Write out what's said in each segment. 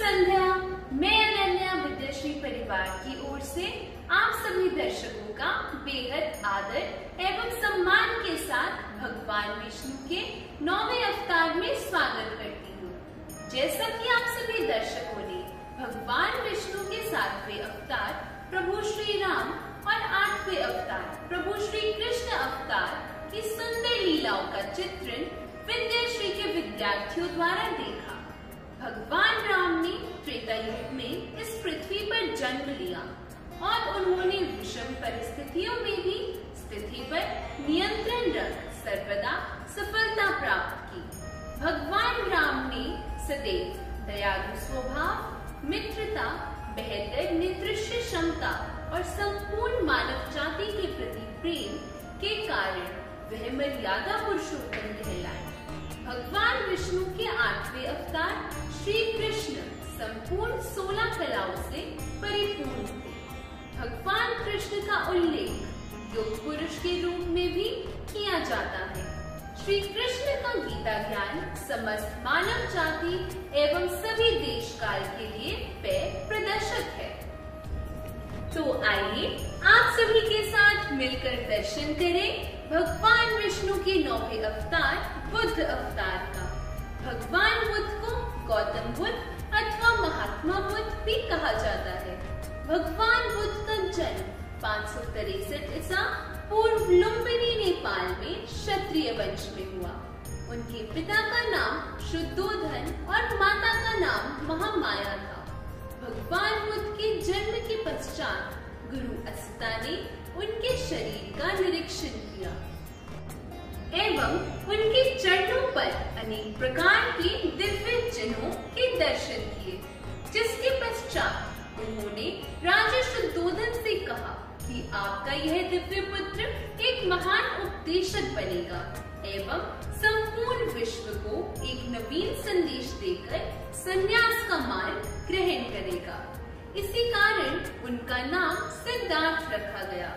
संध्या। मैं अनन्या विद्याश्री परिवार की ओर से आप सभी दर्शकों का बेहद आदर एवं सम्मान के साथ भगवान विष्णु के 9वें अवतार में स्वागत करती हूँ। जैसा कि आप सभी दर्शकों ने भगवान विष्णु के 7वें अवतार प्रभु श्री राम और 8वें अवतार प्रभु श्री कृष्ण अवतार की सुंदर लीलाओं का चित्रण विद्याश्री के विद्यार्थियों द्वारा देखा। भगवान राम ने त्रेता युग में इस पृथ्वी पर जन्म लिया और उन्होंने विषम परिस्थितियों में भी स्थिति पर नियंत्रण रख सर्वदा सफलता प्राप्त की। भगवान राम ने सदैव दयालु स्वभाव, मित्रता, बेहतर नेतृत्व क्षमता और संपूर्ण मानव जाति के प्रति प्रेम के कारण वह मर्यादा पुरुषोत्तम कहलाए। भगवान विष्णु के 8वें अवतार श्री कृष्ण संपूर्ण 16 कलाओं से परिपूर्ण थे। भगवान कृष्ण का उल्लेख योग पुरुष के रूप में भी किया जाता है। श्री कृष्ण का गीता ज्ञान समस्त मानव जाति एवं सभी देश काल के लिए प्रेरक प्रदर्शक है। तो आइए आप सभी के साथ मिलकर दर्शन करें भगवान विष्णु के 9वें अवतार बुद्ध अवतार का। भगवान बुद्ध को गौतम बुद्ध अथवा महात्मा बुद्ध भी कहा जाता है। भगवान बुद्ध का जन्म 563 ईसा पूर्व लुम्बिनी नेपाल में क्षत्रिय वंश में हुआ। उनके पिता का नाम शुद्धोधन और माता का नाम महामाया था। भगवान बुद्ध के जन्म के पश्चात गुरु असिता ने उनके शरीर का निरीक्षण किया एवं उनके चरणों पर अनेक प्रकार के दिव्य चिन्हों के दर्शन किए, जिसके पश्चात उन्होंने राजा शुद्धोधन से कहा कि आपका यह दिव्य पुत्र एक महान उपदेशक बनेगा एवं संपूर्ण विश्व को एक नवीन संदेश देकर संन्यास का मार्ग ग्रहण करेगा। इसी कारण उनका नाम सिद्धार्थ रखा गया।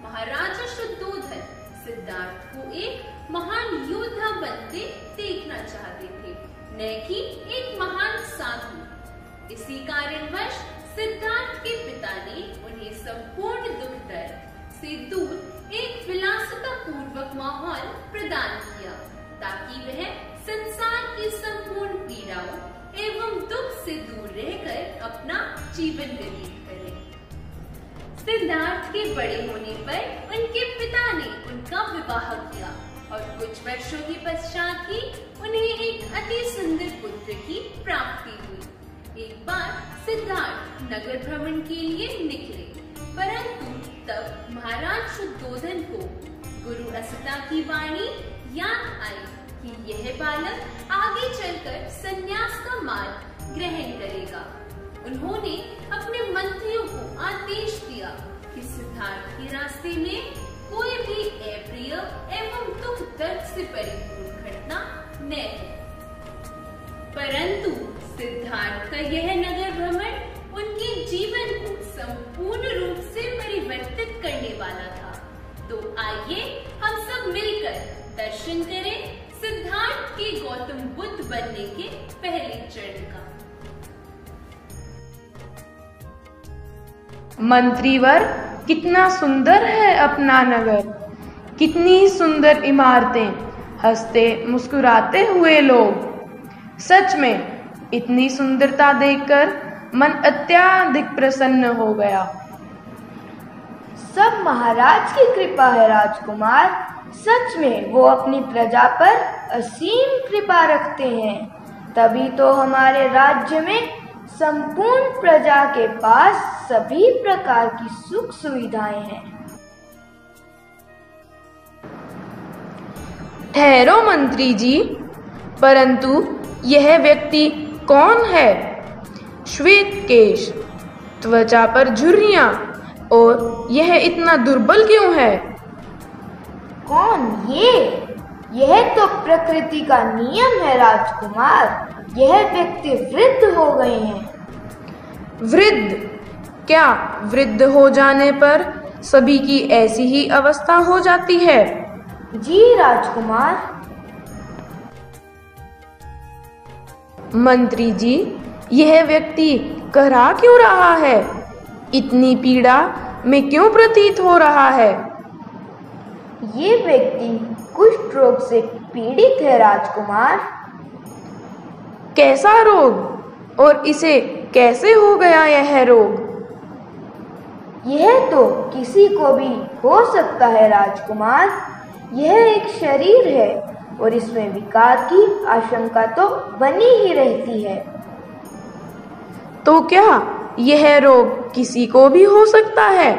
महाराजा शुद्धोधन सिद्धार्थ को एक महान योद्धा बनते देखना चाहते थे, न कि एक महान साधु। इसी कारणवश सिद्धार्थ के पिता ने उन्हें संपूर्ण दुख दर्द से दूर एक विलासिता पूर्वक माहौल प्रदान किया, ताकि वह संसार की संपूर्ण पीड़ाओं एवं दुख से दूर रहकर अपना जीवन व्यतीत करे। सिद्धार्थ के बड़े होने पर उनके पिता ने उनका विवाह किया और कुछ वर्षों के पश्चात ही उन्हें एक अति सुंदर पुत्र की प्राप्ति हुई। एक बार सिद्धार्थ नगर भ्रमण के लिए निकले, परंतु तब महाराज शुद्धोधन को गुरु असिता की वाणी याद आई कि यह बालक आगे चलकर संन्यास का मार्ग ग्रहण करेगा। उन्होंने अपने मंत्रियों को आदेश दिया कि सिद्धार्थ के रास्ते में कोई भी अप्रिय एवं दुख दर्द से परिपूर्ण घटना न हो। परंतु सिद्धार्थ का यह नगर भ्रमण उनके जीवन को संपूर्ण रूप से परिवर्तित करने वाला था। तो आइए हम सब मिलकर दर्शन करें सिद्धार्थ के गौतम बुद्ध बनने के पहले चरण का। मंत्रीवर, कितना सुंदर है अपना नगर, कितनी सुंदर इमारतें, हंसते मुस्कुराते हुए लोग। सच में इतनी सुंदरता देखकर मन अत्यधिक प्रसन्न हो गया। सब महाराज की कृपा है राजकुमार। सच में वो अपनी प्रजा पर असीम कृपा रखते हैं, तभी तो हमारे राज्य में संपूर्ण प्रजा के पास सभी प्रकार की सुख सुविधाएं हैं। ठहरो मंत्री जी, परंतु यह व्यक्ति कौन है? श्वेत केश, त्वचा पर झुर्रियां, और यह इतना दुर्बल क्यों है? कौन ये? यह तो प्रकृति का नियम है राजकुमार। यह व्यक्ति वृद्ध हो गए हैं। वृद्ध? क्या वृद्ध हो जाने पर सभी की ऐसी ही अवस्था हो जाती है? जी राजकुमार। मंत्री जी, यह व्यक्ति करा क्यों रहा है? इतनी पीड़ा में क्यों प्रतीत हो रहा है? ये व्यक्ति कुष्ठ रोग से पीड़ित है राजकुमार। कैसा रोग? और इसे कैसे हो गया यह रोग? यह तो किसी को भी हो सकता है राजकुमार। यह एक शरीर है और इसमें विकार की आशंका तो बनी ही रहती है। तो क्या यह रोग किसी को भी हो सकता है?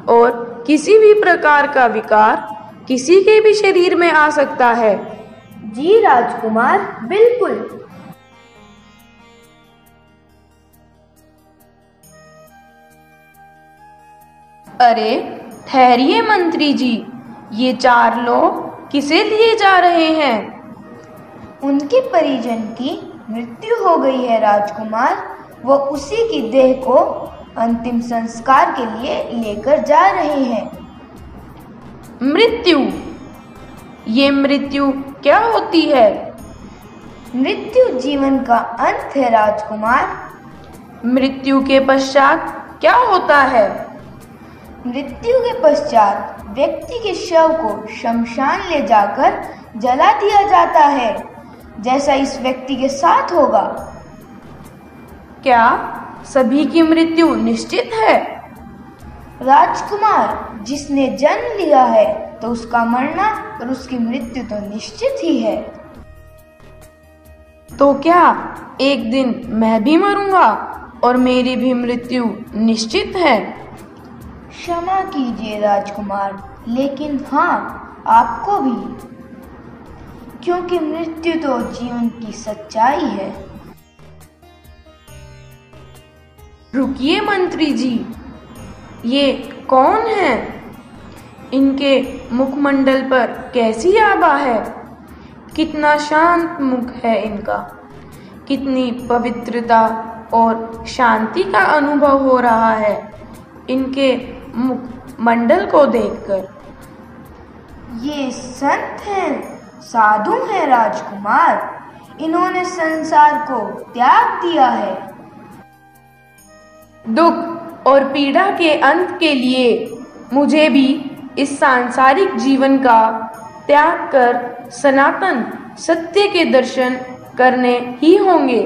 और किसी भी प्रकार का विकार किसी के भी शरीर में आ सकता है? जी राजकुमार, बिल्कुल। अरे ठहरिए मंत्री जी, ये 4 लोग किसे लिए जा रहे हैं? उनके परिजन की मृत्यु हो गई है राजकुमार। वो उसी की देह को अंतिम संस्कार के लिए लेकर जा रहे हैं। मृत्यु? ये मृत्यु क्या होती है? मृत्यु जीवन का अंत है राजकुमार। मृत्यु के पश्चात क्या होता है? मृत्यु के पश्चात व्यक्ति के शव को शमशान ले जाकर जला दिया जाता है, जैसा इस व्यक्ति के साथ होगा। क्या सभी की मृत्यु निश्चित है? राजकुमार, जिसने जन्म लिया है तो उसका मरना और उसकी मृत्यु तो निश्चित ही है। तो क्या एक दिन मैं भी मरूंगा और मेरी भी मृत्यु निश्चित है? क्षमा कीजिए राजकुमार, लेकिन हाँ, आपको भी, क्योंकि मृत्यु तो जीवन की सच्चाई है। रुकिए मंत्री जी, ये कौन है? इनके मुखमंडल पर कैसी आभा है? कितना शांत मुख है इनका। कितनी पवित्रता और शांति का अनुभव हो रहा है इनके मुखमंडल को देखकर। ये संत हैं, साधु हैं राजकुमार। इन्होंने संसार को त्याग दिया है। दुख और पीड़ा के अंत के लिए मुझे भी इस सांसारिक जीवन का त्याग कर सनातन सत्य के दर्शन करने ही होंगे।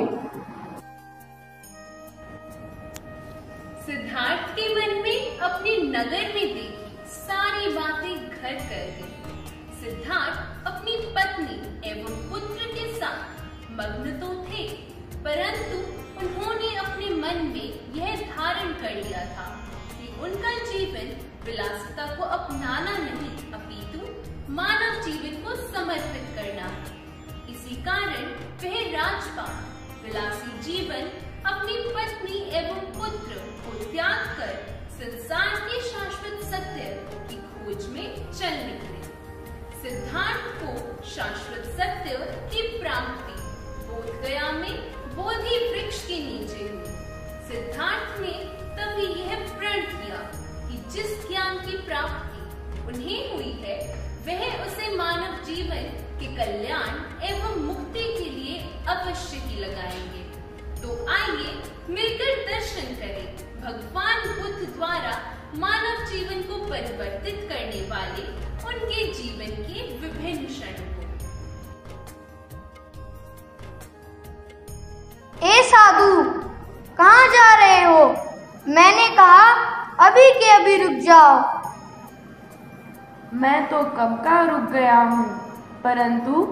सिद्धार्थ के मन में अपने नगर में देखी सारी बातें घर कर गई। सिद्धार्थ अपनी पत्नी एवं पुत्र के साथ मग्न तो थे, परंतु उन्होंने अपने मन में यह धारण कर लिया था कि उनका जीवन विलासिता को अपनाना नहीं, अपितु मानव जीवन को समर्पित करना है। इसी कारण वह राजपाट विलासी जीवन अपनी पत्नी एवं पुत्र को त्याग कर संसार के शाश्वत सत्य की खोज में चल निकले। सिद्धार्थ को शाश्वत सत्य की प्राप्ति बोधगया में बोधि वृक्ष के नीचे हुई। सिद्धार्थ ने तभी यह प्रण किया कि जिस ज्ञान की प्राप्ति उन्हें हुई है वह उसे मानव जीवन के कल्याण एवं मुक्ति के लिए अवश्य ही लगाएंगे। तो आइए मिलकर दर्शन करें भगवान बुद्ध द्वारा मानव जीवन को परिवर्तित करने वाले उनके जीवन के विभिन्न क्षणों को। ए साधु, कहाँ जा रहे हो? मैंने कहा अभी के अभी रुक जाओ। मैं तो कब का रुक गया हूँ, परंतु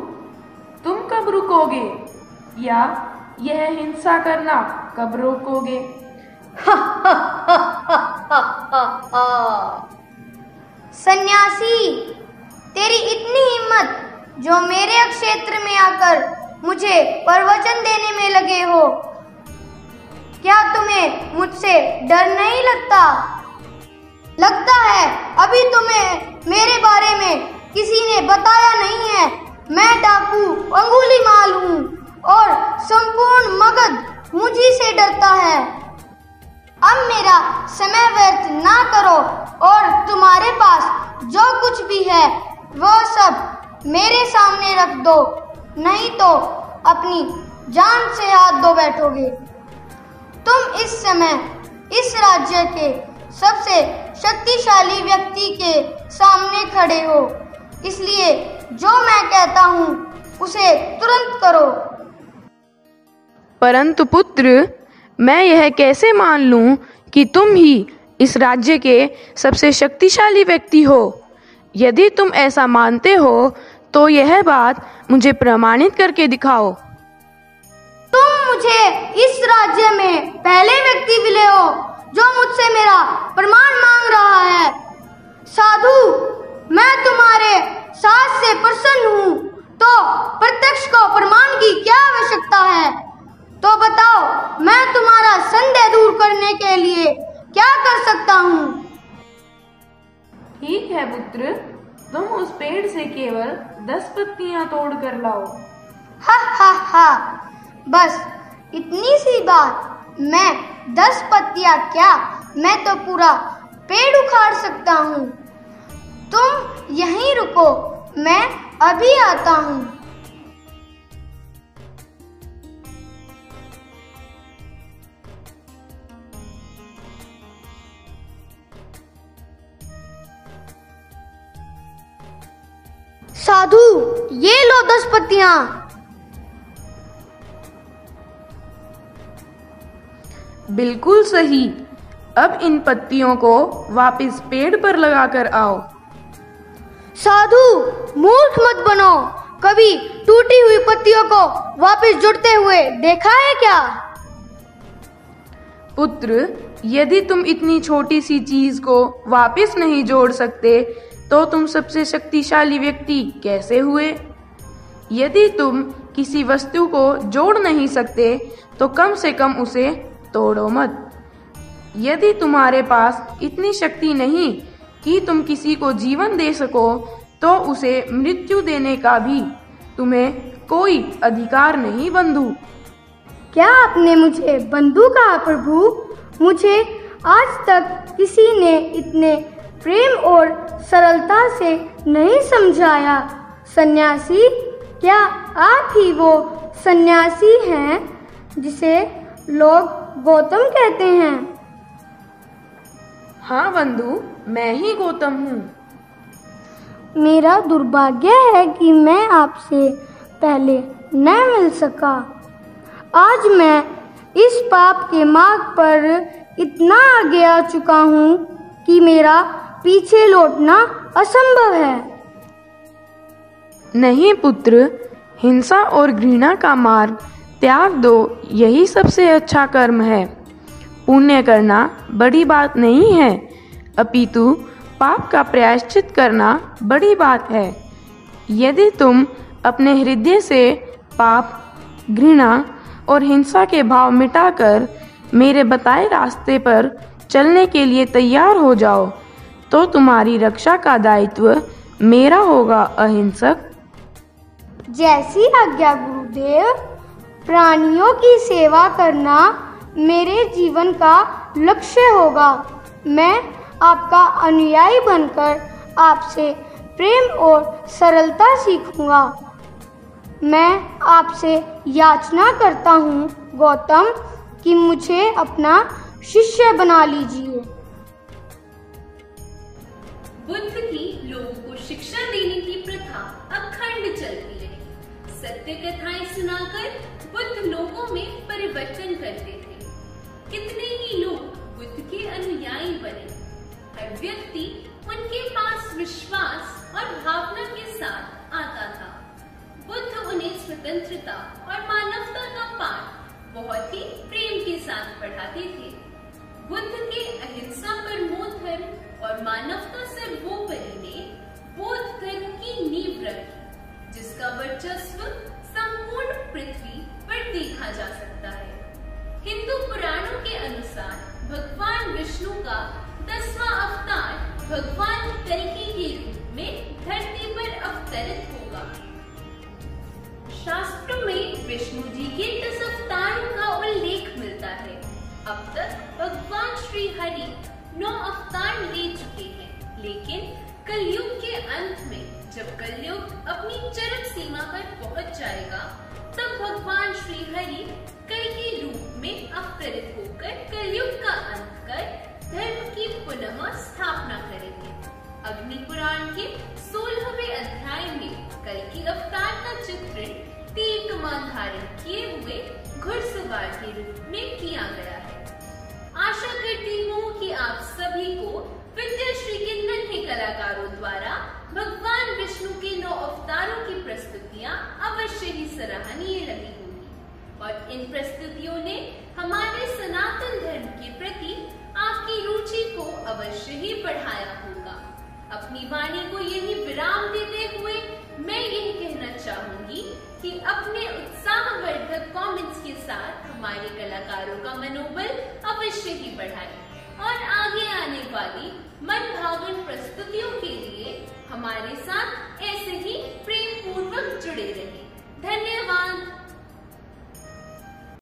तुम कब रुकोगे? या यह हिंसा करना कब रोकोगे? सन्यासी, तेरी इतनी हिम्मत जो मेरे क्षेत्र में आकर मुझे प्रवचन देने में लगे हो। क्या तुम्हें मुझसे डर नहीं लगता? लगता है अभी तुम्हें मेरे बारे में किसी ने बताया नहीं है। मैं डाकू अंगुलीमाल हूँ और संपूर्ण मगध मुझी से डरता है। अब मेरा समय व्यर्थ ना करो और तुम्हारे पास जो कुछ भी है वह सब मेरे सामने रख दो, नहीं तो अपनी जान से हाथ धो बैठोगे। तुम इस समय इस राज्य के सबसे शक्तिशाली व्यक्ति के सामने खड़े हो, इसलिए जो मैं कहता हूँ उसे तुरंत करो। परंतु पुत्र, मैं यह कैसे मान लूं कि तुम ही इस राज्य के सबसे शक्तिशाली व्यक्ति हो? यदि तुम ऐसा मानते हो तो यह बात मुझे प्रमाणित करके दिखाओ। तुम मुझे इस राज्य में पहले व्यक्ति मिले हो जो मुझसे मेरा प्रमाण मांग रहा है। साधु, मैं तुम्हारे साथ से प्रसन्न हूँ, तो प्रत्यक्ष को प्रमाण की क्या आवश्यकता है? तो बताओ, मैं तुम्हारा संदेह दूर करने के लिए क्या कर सकता हूँ? ठीक है पुत्र, तुम उस पेड़ से केवल 10 पत्तियां तोड़ कर लाओ। हा हा हा, बस इतनी सी बात। मैं 10 पत्तियां क्या, मैं तो पूरा पेड़ उखाड़ सकता हूँ। तुम यहीं रुको, मैं अभी आता हूँ। साधु, ये लो 10 पत्तियां। बिल्कुल सही। अब इन पत्तियों को वापस पेड़ पर लगाकर आओ। साधु, मूर्ख मत बनो। कभी टूटी हुई पत्तियों को वापस जुड़ते हुए देखा है क्या? पुत्र, यदि तुम इतनी छोटी सी चीज को वापस नहीं जोड़ सकते तो तुम सबसे शक्तिशाली व्यक्ति कैसे हुए? यदि तुम किसी वस्तु को जोड़ नहीं सकते तो कम से कम उसे तोड़ो मत। यदि तुम्हारे पास इतनी शक्ति नहीं कि तुम किसी को जीवन दे सको तो उसे मृत्यु देने का भी तुम्हें कोई अधिकार नहीं बंधु। क्या आपने मुझे बंधु कहा प्रभु? मुझे आज तक किसी ने इतने प्रेम और सरलता से नहीं समझाया। सन्यासी, क्या आप ही वो सन्यासी हैं जिसे लोग गौतम कहते हैं? हाँ बंधु, मैं ही गौतम हूँ। मेरा दुर्भाग्य है कि मैं आपसे पहले न मिल सका। आज मैं इस पाप के मार्ग पर इतना आगे आ चुका हूँ कि मेरा पीछे लौटना असंभव है। नहीं पुत्र, हिंसा और घृणा का मार्ग त्याग दो, यही सबसे अच्छा कर्म है। पुण्य करना बड़ी बात नहीं है, अपितु पाप का प्रायश्चित करना बड़ी बात है। यदि तुम अपने हृदय से पाप, घृणा और हिंसा के भाव मिटाकर मेरे बताए रास्ते पर चलने के लिए तैयार हो जाओ तो तुम्हारी रक्षा का दायित्व मेरा होगा अहिंसक। जैसी आज्ञा गुरुदेव। प्राणियों की सेवा करना मेरे जीवन का लक्ष्य होगा। मैं आपका अनुयायी बनकर आपसे प्रेम और सरलता सीखूंगा। मैं आपसे याचना करता हूँ गौतम कि मुझे अपना शिष्य बना लीजिए। बुद्ध की लोगों को शिक्षा देने की प्रथा अखंड चलती रही। सत्य कथाएं सुनाकर बुद्ध लोगों में परिवर्तन करते थे। कितने ही लोग बुद्ध के अनुयायी बने। हर व्यक्ति उनके पास विश्वास और भावना के साथ आता था। बुद्ध उन्हें स्वतंत्रता और मानवता का पाठ बहुत ही प्रेम के साथ पढ़ाते थे। बुद्ध के अहिंसा परमो धर्म और मानवता सर्वोपरि ने बौद्ध धर्म की नींव रखी, जिसका वर्चस्व संपूर्ण पृथ्वी पर देखा जा सकता है। हिंदू पुराणों के अनुसार भगवान विष्णु का 10वां अवतार भगवान कल्कि के रूप में धरती पर अवतरित होगा। शास्त्रों में विष्णु जी के 10 अवतारों का उल्लेख मिलता है। अब तक भगवान श्री हरि 9 अवतार ले चुके हैं, लेकिन कलयुग के अंत में जब कलयुग अपनी चरम सीमा पर पहुंच जाएगा, तब तब भगवान श्री हरि कल्कि रूप में अवतरित होकर कलयुग का अंत कर धर्म की पुनः स्थापना करेंगे। अग्नि पुराण के 16वें अध्याय में कल्कि अवतार का चित्रण तीर कमान धारण किए हुए घुड़सवार के रूप में किया गया है। आशा करती हूँ कि आप सभी को विद्याश्री के नन्हे कलाकारों द्वारा भगवान विष्णु के 9 अवतारों की प्रस्तुतियाँ अवश्य ही सराहनीय रही होंगी और इन प्रस्तुतियों ने हमारे सनातन धर्म के प्रति आपकी रुचि को अवश्य ही बढ़ाया होगा। अपनी वाणी को यही विराम देते हुए मैं यही कहना चाहूंगी कि अपने उत्साहवर्धक कमेंट्स के साथ हमारे कलाकारों का मनोबल अवश्य ही बढ़ाएं और आगे आने वाली मनभावन प्रस्तुतियों के लिए हमारे साथ ऐसे ही प्रेम पूर्वक जुड़े रहें। धन्यवाद।